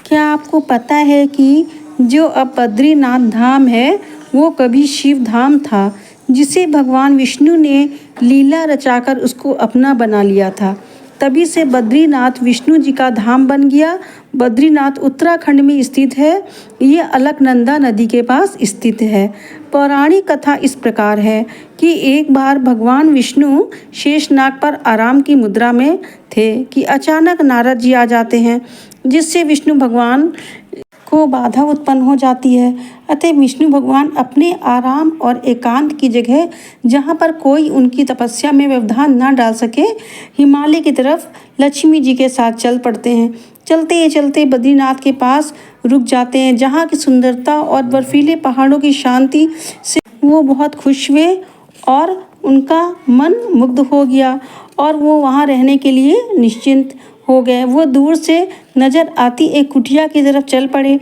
क्या आपको पता है कि जो अब बद्रीनाथ धाम है वो कभी शिव धाम था, जिसे भगवान विष्णु ने लीला रचाकर उसको अपना बना लिया था। तभी से बद्रीनाथ विष्णु जी का धाम बन गया। बद्रीनाथ उत्तराखंड में स्थित है। ये अलकनंदा नदी के पास स्थित है। पौराणिक कथा इस प्रकार है कि एक बार भगवान विष्णु शेषनाग पर आराम की मुद्रा में थे कि अचानक नारद जी आ जाते हैं, जिससे विष्णु भगवान को बाधा उत्पन्न हो जाती है। अतः विष्णु भगवान अपने आराम और एकांत की जगह, जहाँ पर कोई उनकी तपस्या में व्यवधान न डाल सके, हिमालय की तरफ लक्ष्मी जी के साथ चल पड़ते हैं। चलते चलते बद्रीनाथ के पास रुक जाते हैं, जहाँ की सुंदरता और बर्फीले पहाड़ों की शांति से वो बहुत खुश हुए और उनका मन मुग्ध हो गया और वो वहाँ रहने के लिए निश्चिंत हो गए। वो दूर से नजर आती एक कुटिया की तरफ चल पड़े।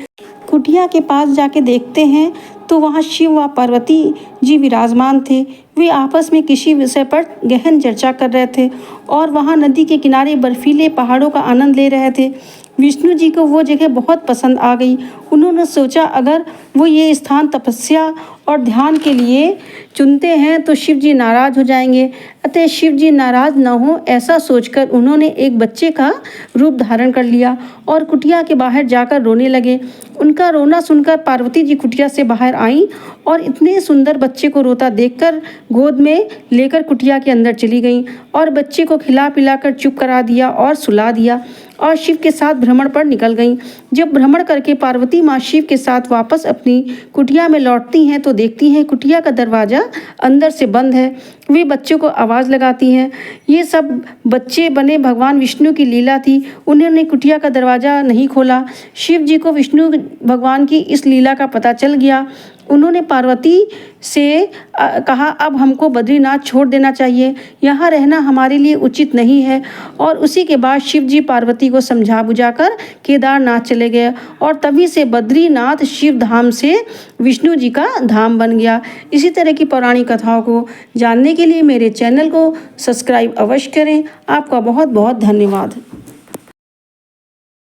कुटिया के पास जाके देखते हैं तो वहाँ शिव व पार्वती जी विराजमान थे। वे आपस में किसी विषय पर गहन चर्चा कर रहे थे और वहाँ नदी के किनारे बर्फीले पहाड़ों का आनंद ले रहे थे। विष्णु जी को वो जगह बहुत पसंद आ गई। उन्होंने सोचा अगर वो ये स्थान तपस्या और ध्यान के लिए चुनते हैं तो शिव जी नाराज हो जाएंगे। अतः शिव जी नाराज न हो ऐसा सोचकर उन्होंने एक बच्चे का रूप धारण कर लिया और कुटिया के बाहर जाकर रोने लगे। उनका रोना सुनकर पार्वती जी कुटिया से बाहर आईं और इतने सुंदर बच्चे को रोता देखकर गोद में लेकर कुटिया के अंदर चली गईं और बच्चे को खिला पिलाकर चुप करा दिया और सुला दिया और शिव के साथ भ्रमण पर निकल गईं। जब भ्रमण करके पार्वती माँ शिव के साथ वापस अपनी कुटिया में लौटती हैं तो देखती हैं कुटिया का दरवाज़ा अंदर से बंद है। वे बच्चों को आवाज़ लगाती हैं। ये सब बच्चे बने भगवान विष्णु की लीला थी। उन्होंने कुटिया का दरवाज़ा नहीं खोला। शिव जी को विष्णु भगवान की इस लीला का पता चल गया। उन्होंने पार्वती से कहा अब हमको बद्रीनाथ छोड़ देना चाहिए, यहाँ रहना हमारे लिए उचित नहीं है। और उसी के बाद शिव जी पार्वती को समझा बुझाकर केदारनाथ चले गए और तभी से बद्रीनाथ शिव धाम से विष्णु जी का धाम बन गया। इसी तरह की पौराणिक कथाओं को जानने के लिए मेरे चैनल को सब्सक्राइब अवश्य करें। आपका बहुत बहुत धन्यवाद।